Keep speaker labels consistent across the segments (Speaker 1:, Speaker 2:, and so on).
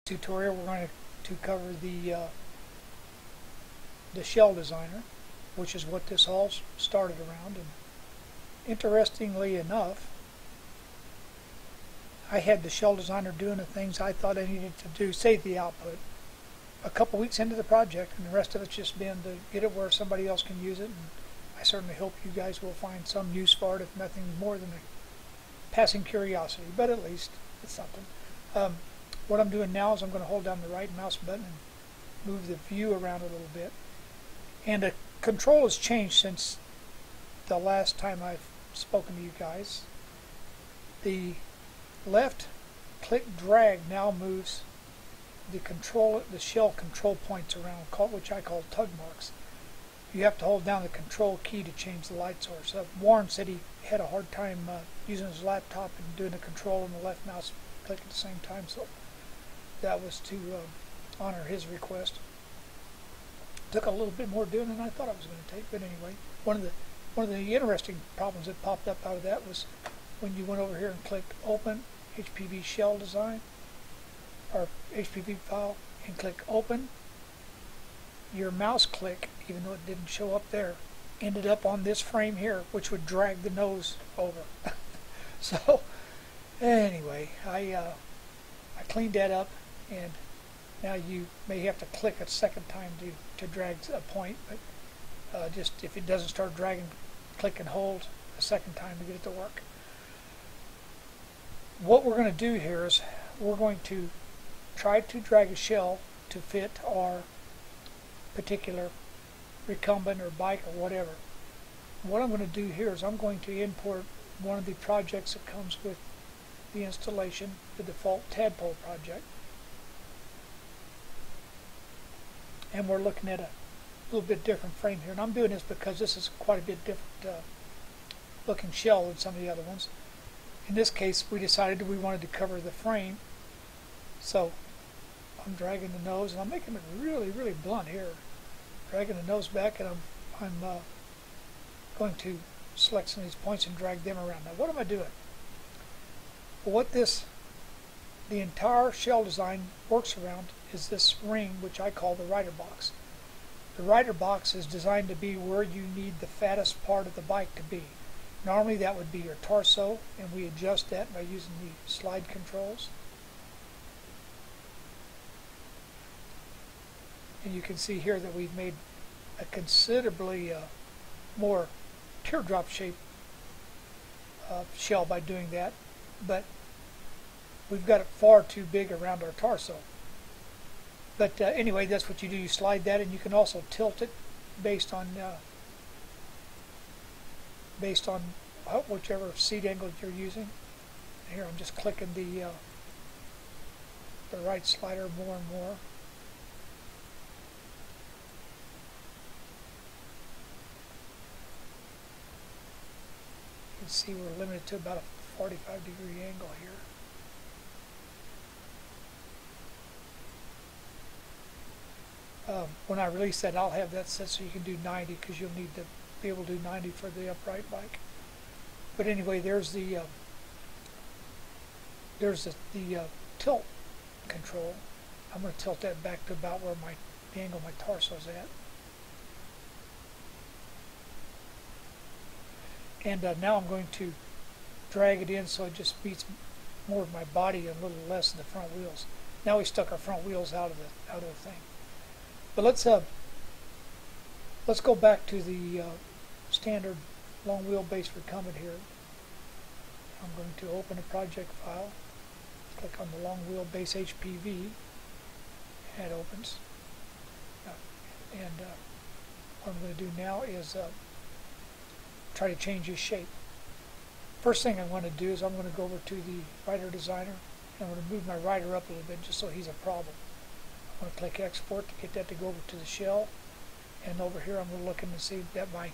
Speaker 1: tutorial we're going to cover the shell designer, which is what this all started around. And interestingly enough, I had the shell designer doing the things I thought I needed to do, save the output, a couple weeks into the project, and the rest of it's just been to get it where somebody else can use it. And I certainly hope you guys will find some use for it, if nothing more than a passing curiosity, but at least it's something. What I'm doing now is I'm going to hold down the right mouse button and move the view around a little bit. And the control has changed since the last time I've spoken to you guys. The left click drag now moves the shell control points around, which I call tug marks. You have to hold down the control key to change the light source. Warren said he had a hard time using his laptop and doing the control and the left mouse click at the same time, so that was to honor his request. Took a little bit more doing than I thought it was going to take, but anyway, one of the interesting problems that popped up out of that was when you went over here and clicked Open HPV Shell Design or HPV file and click Open, your mouse click, even though it didn't show up there, ended up on this frame here, which would drag the nose over. So anyway, I cleaned that up, and now you may have to click a second time to drag a point, but just if it doesn't start dragging, click and hold a second time to get it to work. What we're going to do here is we're going to try to drag a shell to fit our particular recumbent or bike or whatever. What I'm going to do here is I'm going to import one of the projects that comes with the installation, the default tadpole project. And we're looking at a little bit different frame here. And I'm doing this because this is quite a bit different looking shell than some of the other ones. In this case, we decided we wanted to cover the frame. So I'm dragging the nose, and I'm making it really, really blunt here. Dragging the nose back, and I'm going to select some of these points and drag them around. Now, what am I doing? Well, what the entire shell design works around is this ring, which I call the rider box. The rider box is designed to be where you need the fattest part of the bike to be. Normally that would be your torso, and we adjust that by using the slide controls. And you can see here that we've made a considerably more teardrop shaped shell by doing that, but we've got it far too big around our torso. But anyway, that's what you do. You slide that, and you can also tilt it based on whichever seat angle you're using. Here I'm just clicking the right slider more and more. You can see we're limited to about a 45-degree angle here. When I release that, I'll have that set so you can do 90, because you'll need to be able to do 90 for the upright bike. But anyway, there's the tilt control. I'm going to tilt that back to about where the angle my torso is at. And now I'm going to drag it in so it just meets more of my body and a little less of the front wheels. Now we stuck our front wheels out of the thing. But let's go back to the standard long wheelbase recumbent here. I'm going to open a project file, click on the long wheelbase HPV, and it opens. And what I'm going to do now is try to change his shape. First thing I'm going to do is I'm going to go over to the rider designer, and I'm going to move my rider up a little bit just so he's a problem. I'm going to click export to get that to go over to the shell, and over here I'm going to look in and see that my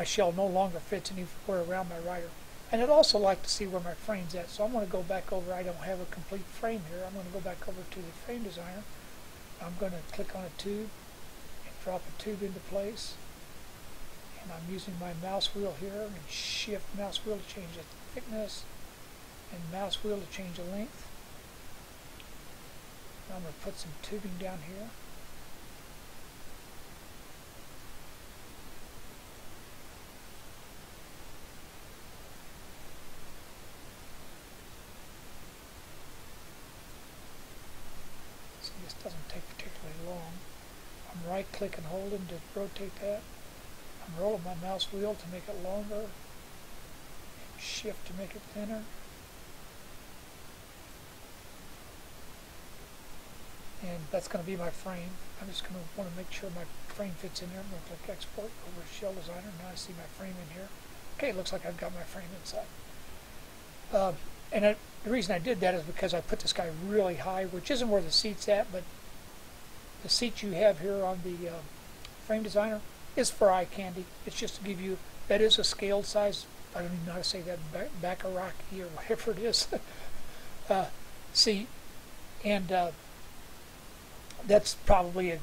Speaker 1: shell no longer fits anywhere around my rider. And I'd also like to see where my frame's at, so I'm going to go back over. I don't have a complete frame here. I'm going to go back over to the frame designer. I'm going to click on a tube and drop a tube into place. And I'm using my mouse wheel here, and shift mouse wheel to change the thickness, and mouse wheel to change the length. I'm going to put some tubing down here. See, this doesn't take particularly long. I'm right click and holding to rotate that. I'm rolling my mouse wheel to make it longer. Shift to make it thinner. And that's going to be my frame. I'm just going to want to make sure my frame fits in there. I'm going to click export over to Shell Designer. Now I see my frame in here. Okay, it looks like I've got my frame inside. The reason I did that is because I put this guy really high, which isn't where the seat's at, but the seat you have here on the frame designer is for eye candy. It's just to give you, that is a scaled size, I don't even know how to say that, Bacharach-y or whatever it is, seat. And that's probably a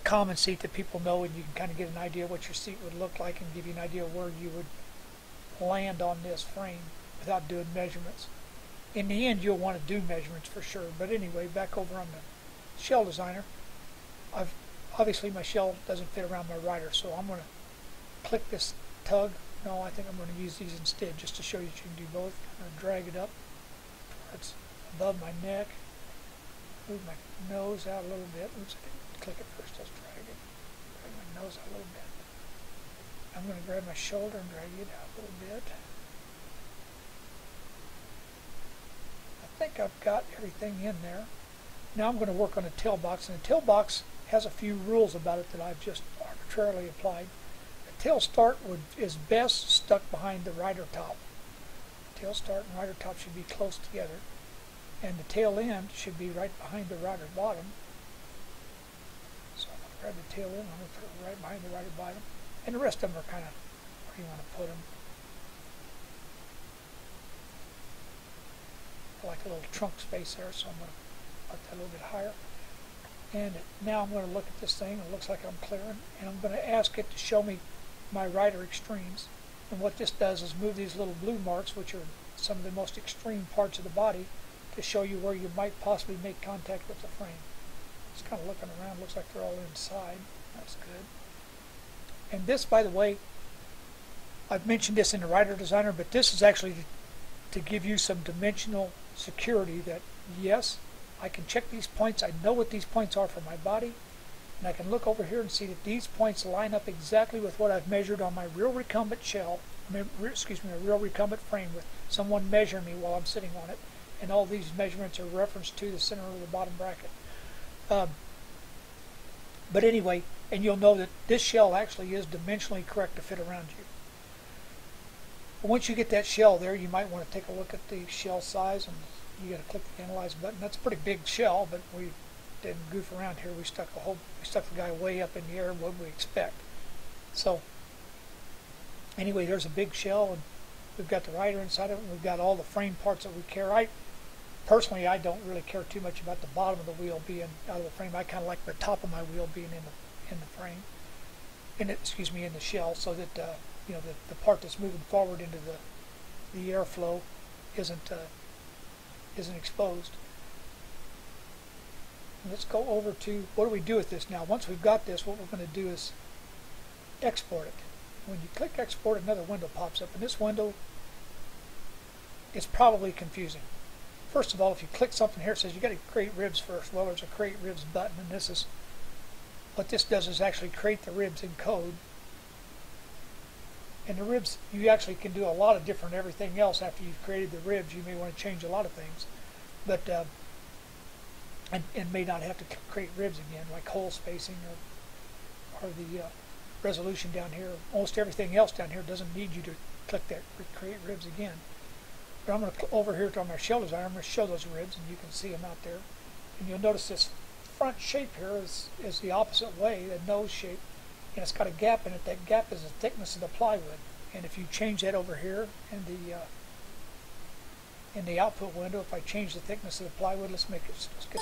Speaker 1: common seat that people know, and you can kind of get an idea what your seat would look like and give you an idea where you would land on this frame without doing measurements. In the end, you'll want to do measurements for sure. But anyway, back over on the Shell Designer, obviously my shell doesn't fit around my rider, so I'm going to click this tug. No, I think I'm going to use these instead just to show you that you can do both. I'm going to drag it up towards above my neck, move my nose out a little bit. Oops, I didn't click it first, let's drag it. Drag my nose out a little bit. I'm going to grab my shoulder and drag it out a little bit. I think I've got everything in there. Now I'm going to work on a tail box, and the tail box has a few rules about it that I've just arbitrarily applied. The tail start is best stuck behind the rider top. The tail start and rider top should be close together, and the tail end should be right behind the rider bottom. So I'm going to grab the tail end, I'm going to put it right behind the rider bottom, and the rest of them are kind of where you want to put them. I like a little trunk space there, so I'm going to put that a little bit higher. And now I'm going to look at this thing. It looks like I'm clearing, and I'm going to ask it to show me my rider extremes. And what this does is move these little blue marks, which are some of the most extreme parts of the body, to show you where you might possibly make contact with the frame. Just kind of looking around, looks like they're all inside. That's good. And this, by the way, I've mentioned this in the Rider Designer, but this is actually to give you some dimensional security that, yes, I can check these points. I know what these points are for my body, and I can look over here and see that these points line up exactly with what I've measured on my real recumbent shell, my real recumbent frame, with someone measuring me while I'm sitting on it, and all these measurements are referenced to the center of the bottom bracket. But anyway, and you'll know that this shell actually is dimensionally correct to fit around you. Once you get that shell there, you might want to take a look at the shell size, and you got to click the Analyze button. That's a pretty big shell, but we didn't goof around here. We stuck the guy way up in the air. What we expect. So anyway, there's a big shell, and we've got the rider inside of it. And we've got all the frame parts that we care. Personally, I don't really care too much about the bottom of the wheel being out of the frame. I kind of like the top of my wheel being in the frame, in the shell, so that the part that's moving forward into the airflow isn't exposed. And let's go over to what do we do with this now. Once we've got this, what we're going to do is export it. When you click export, another window pops up, and this window is probably confusing. First of all, if you click something here, it says you got to create ribs first. Well, there's a create ribs button, and this is what this does, is actually create the ribs in code. And the ribs, you actually can do a lot of different everything else after you've created the ribs. You may want to change a lot of things, but and may not have to create ribs again, like hole spacing or the resolution down here. Almost everything else down here doesn't need you to click that create ribs again. But I'm going to over here to my shell designer. I'm going to show those ribs, and you can see them out there. And you'll notice this front shape here is the opposite way, the nose shape, and it's got a gap in it. That gap is the thickness of the plywood. And if you change that over here in the output window, if I change the thickness of the plywood, let's get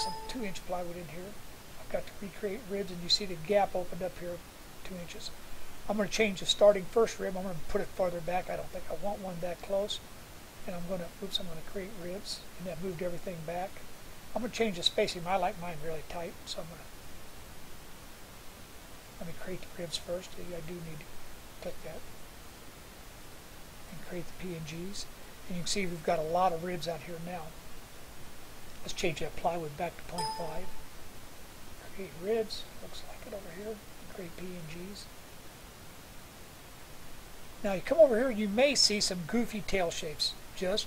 Speaker 1: some 2-inch plywood in here. I've got to recreate ribs, and you see the gap opened up here 2 inches. I'm going to change the starting first rib. I'm going to put it farther back. I don't think I want one that close. And I'm going to create ribs, and that moved everything back. I'm going to change the spacing. I like mine really tight, so I'm going to let me create the ribs first. I do need to click that and create the PNGs. And you can see we've got a lot of ribs out here now. Let's change that plywood back to 0.5. Create ribs. Looks like it over here. Create PNGs. Now you come over here, you may see some goofy tail shapes. Just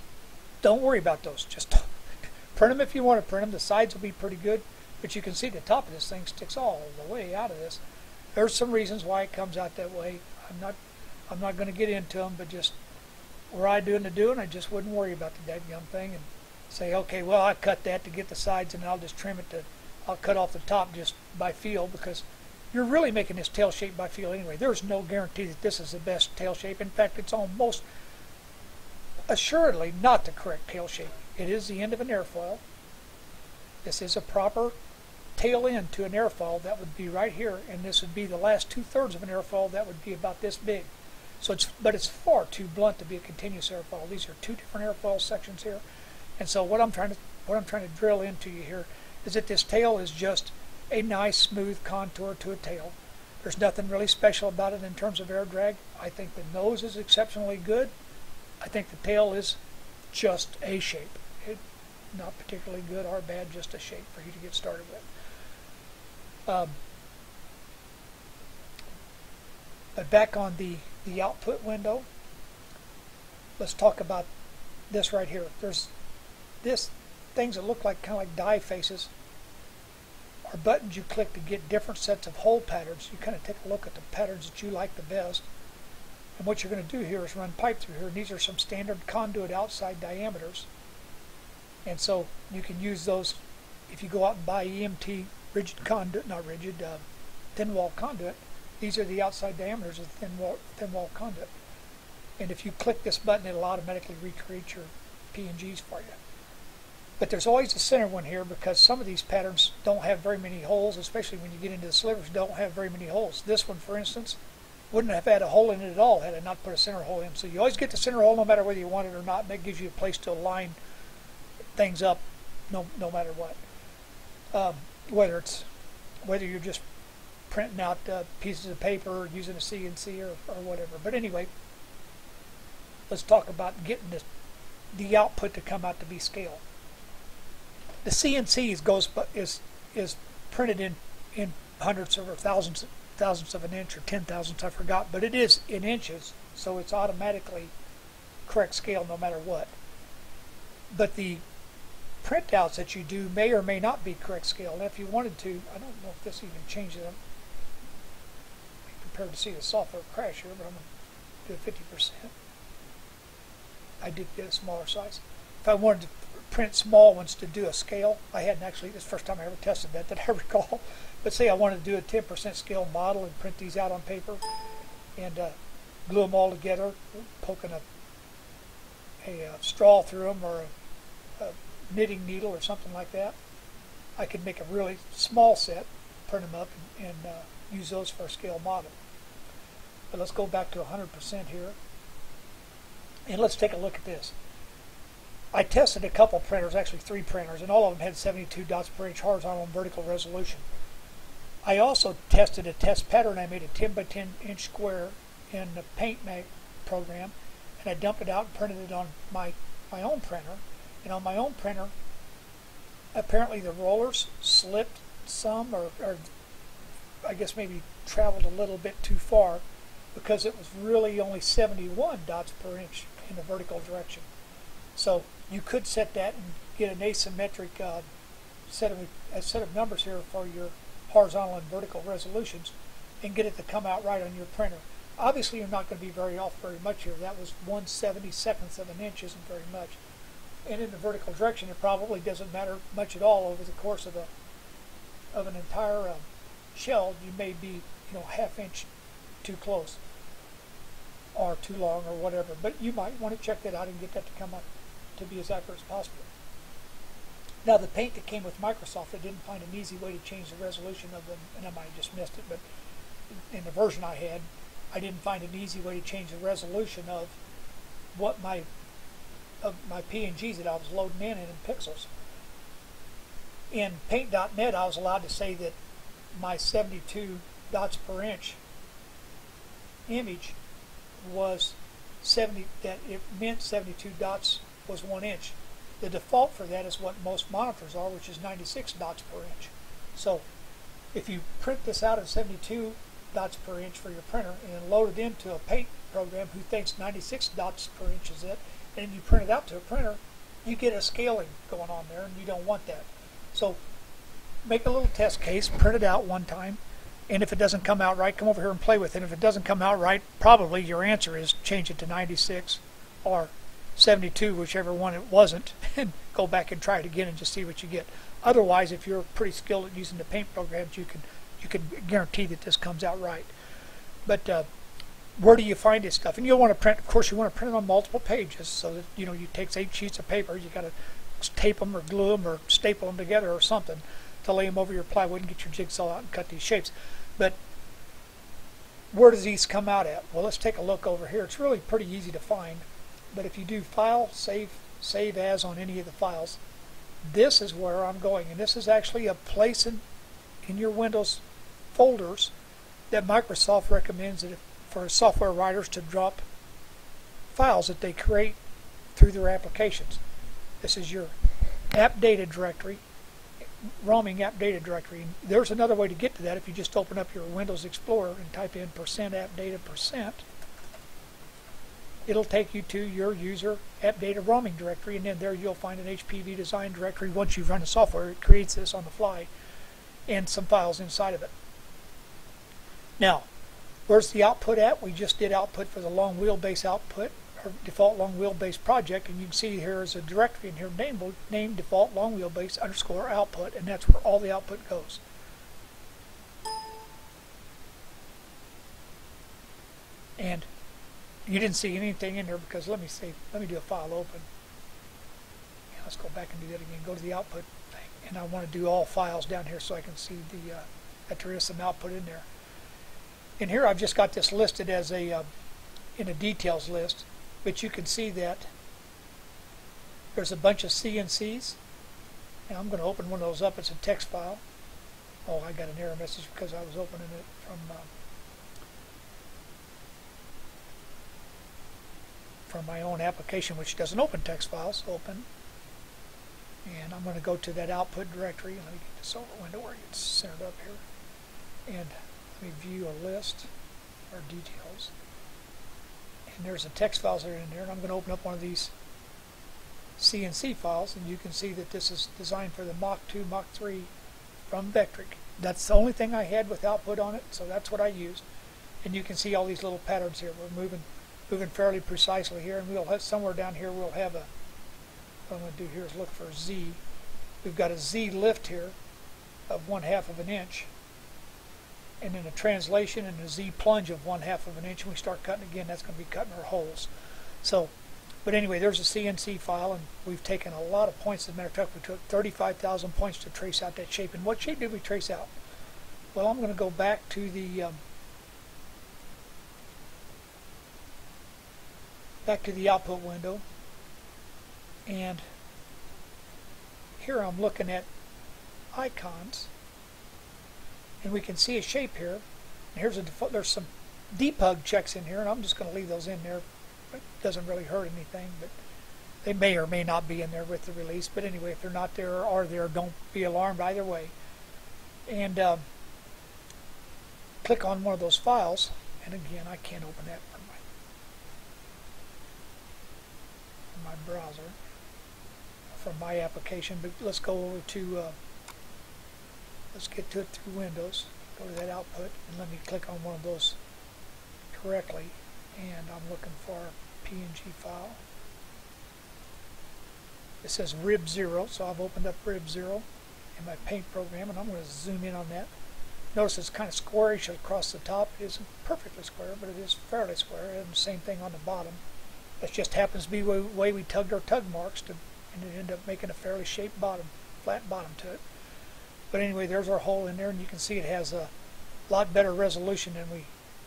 Speaker 1: don't worry about those. Just print them if you want to print them. The sides will be pretty good, but you can see the top of this thing sticks all the way out of this. There's some reasons why it comes out that way. I'm not going to get into them, but just were I doing the doing, I just wouldn't worry about the dadgum thing and say, okay, well, I cut that to get the sides, and I'll just trim it to. I'll cut off the top just by feel, because you're really making this tail shape by feel anyway. There's no guarantee that this is the best tail shape. In fact, it's almost assuredly not the correct tail shape. It is the end of an airfoil. This is a proper tail end to an airfoil. That would be right here, and this would be the last 2/3 of an airfoil. That would be about this big. So but it's far too blunt to be a continuous airfoil. These are two different airfoil sections here, and so what I'm trying to drill into you here is that this tail is just a nice smooth contour to a tail. There's nothing really special about it in terms of air drag. I think the nose is exceptionally good. I think the tail is just a shape. Not particularly good or bad, just a shape for you to get started with. But back on the output window, let's talk about this right here. There's things that look like kind of like die faces are buttons you click to get different sets of hole patterns. You kind of take a look at the patterns that you like the best. And what you're going to do here is run pipe through here. And these are some standard conduit outside diameters. And so you can use those if you go out and buy EMT rigid conduit, not rigid, thin wall conduit. These are the outside diameters of thin wall conduit. And if you click this button, it'll automatically recreate your PNGs for you. But there's always a center one here, because some of these patterns don't have very many holes, especially when you get into the slivers, don't have very many holes. This one, for instance, wouldn't have had a hole in it at all had I not put a center hole in. So you always get the center hole no matter whether you want it or not, and that gives you a place to line things up no matter what. Whether you're just printing out pieces of paper or using a CNC or whatever. But anyway, let's talk about getting the output to come out to be scale. The CNC is printed in hundredths or thousandths of an inch or 10,000ths, I forgot, but it is in inches, so it's automatically correct scale no matter what. But the printouts that you do may or may not be correct scale. And if you wanted to, I don't know if this even changes them. Be prepared to see the software crash here, but I'm going to do 50%. I did get a smaller size. If I wanted to print small ones to do a scale, I hadn't actually, this is the first time I ever tested that I recall. But say I wanted to do a 10% scale model and print these out on paper and glue them all together, poking a straw through them or a knitting needle or something like that. I could make a really small set, print them up, and use those for a scale model. But let's go back to 100% here, and let's take a look at this. I tested a couple printers, actually 3 printers, and all of them had 72 dots per inch horizontal and vertical resolution. I also tested a test pattern. I made a 10 by 10 inch square in the Paint Mag program, and I dumped it out and printed it on my own printer. And on my own printer, apparently the rollers slipped some, or I guess maybe traveled a little bit too far, because it was really only 71 dots per inch in the vertical direction. So you could set that and get an asymmetric set of numbers here for your horizontal and vertical resolutions and get it to come out right on your printer. Obviously, you're not going to be off very much here. That was 1/72 of an inch, isn't very much. And in the vertical direction, it probably doesn't matter much at all over the course of an entire shell. You may be, ½ inch too close or too long or whatever. But you might want to check that out and get that to come up to be as accurate as possible. Now, the paint that came with Microsoft, I didn't find an easy way to change the resolution of them, and I might have just missed it, but in the version I had, I didn't find an easy way to change the resolution of what my PNGs that I was loading in pixels. In Paint.net, I was allowed to say that my 72 dots per inch image was 70, that it meant 72 dots was 1 inch. The default for that is what most monitors are, which is 96 dots per inch. So if you print this out at 72 dots per inch for your printer and then load it into a paint program who thinks 96 dots per inch is it, and you print it out to a printer, you get a scaling going on there, and you don't want that. So make a little test case, print it out one time, and if it doesn't come out right, come over here and play with it. If it doesn't come out right, probably your answer is change it to 96 or 72, whichever one it wasn't, and go back and try it again and just see what you get. Otherwise, if you're pretty skilled at using the paint programs, you can guarantee that this comes out right. But where do you find this stuff? And you'll want to print, of course, you want to print it on multiple pages, so that you take 8 sheets of paper, you got to tape them or glue them or staple them together or something to lay them over your plywood and get your jigsaw out and cut these shapes. But where does these come out at? Well, let's take a look over here. It's really pretty easy to find, but if you do File, Save As on any of the files, this is where I'm going, and this is actually a place in your Windows folders that Microsoft recommends that for software writers to drop files that they create through their applications. This is your app data directory, roaming app data directory. And there's another way to get to that. If you just open up your Windows Explorer and type in %appdata%, it'll take you to your user app data roaming directory, and then there you'll find an HPV design directory. Once you've run the software, it creates this on the fly and some files inside of it. Now, where's the output at? We just did output for the long wheelbase output, or default long wheelbase project, and you can see here is a directory in here named default long wheelbase _ output, and that's where all the output goes. And you didn't see anything in there because let me do a file open. Yeah, let's go back and do that again. Go to the output thing, and I want to do all files down here so I can see that there is some output in there. In here I've just got this listed as a in a details list, but you can see that there's a bunch of CNCs, and I'm going to open one of those up. It's a text file. Oh, I got an error message because I was opening it from my own application, which doesn't open text files. Open, and I'm going to go to that output directory, and let me get this over window where it's centered up here, and let me view a list or details. And there's the text files that are in there, and I'm going to open up one of these CNC files, and you can see that this is designed for the Mach 2, Mach 3 from Vectric. That's the only thing I had with output on it, so that's what I used. And you can see all these little patterns here. We're moving fairly precisely here, and we'll have somewhere down here we'll have a, what I'm going to do here is look for Z. We've got a Z lift here of 1/2 of an inch, and then a translation and a Z plunge of 1/2 of an inch. When we start cutting again, that's going to be cutting our holes. So, but anyway, there's a CNC file, and we've taken a lot of points. As a matter of fact, we took 35,000 points to trace out that shape. And what shape did we trace out? Well, I'm going to go back to the output window, and here I'm looking at icons, and we can see a shape here. And here's there's some debug checks in here, and I'm just going to leave those in there. It doesn't really hurt anything, but they may or may not be in there with the release. But anyway, if they're not there or are there, don't be alarmed either way. And click on one of those files, and again, I can't open that from my browser, from my application. But let's go over to let's get to it through Windows. Go to that output, and let me click on one of those correctly, and I'm looking for a PNG file. It says rib0, so I've opened up rib0 in my paint program, and I'm going to zoom in on that. Notice it's kind of squarish across the top. It isn't perfectly square, but it is fairly square, and the same thing on the bottom. That just happens to be the way we tugged our tug marks, and it ended up making a fairly shaped bottom, flat bottom to it. But anyway, there's our hole in there, and you can see it has a lot better resolution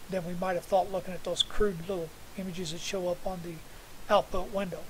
Speaker 1: than we might have thought looking at those crude little images that show up on the output window.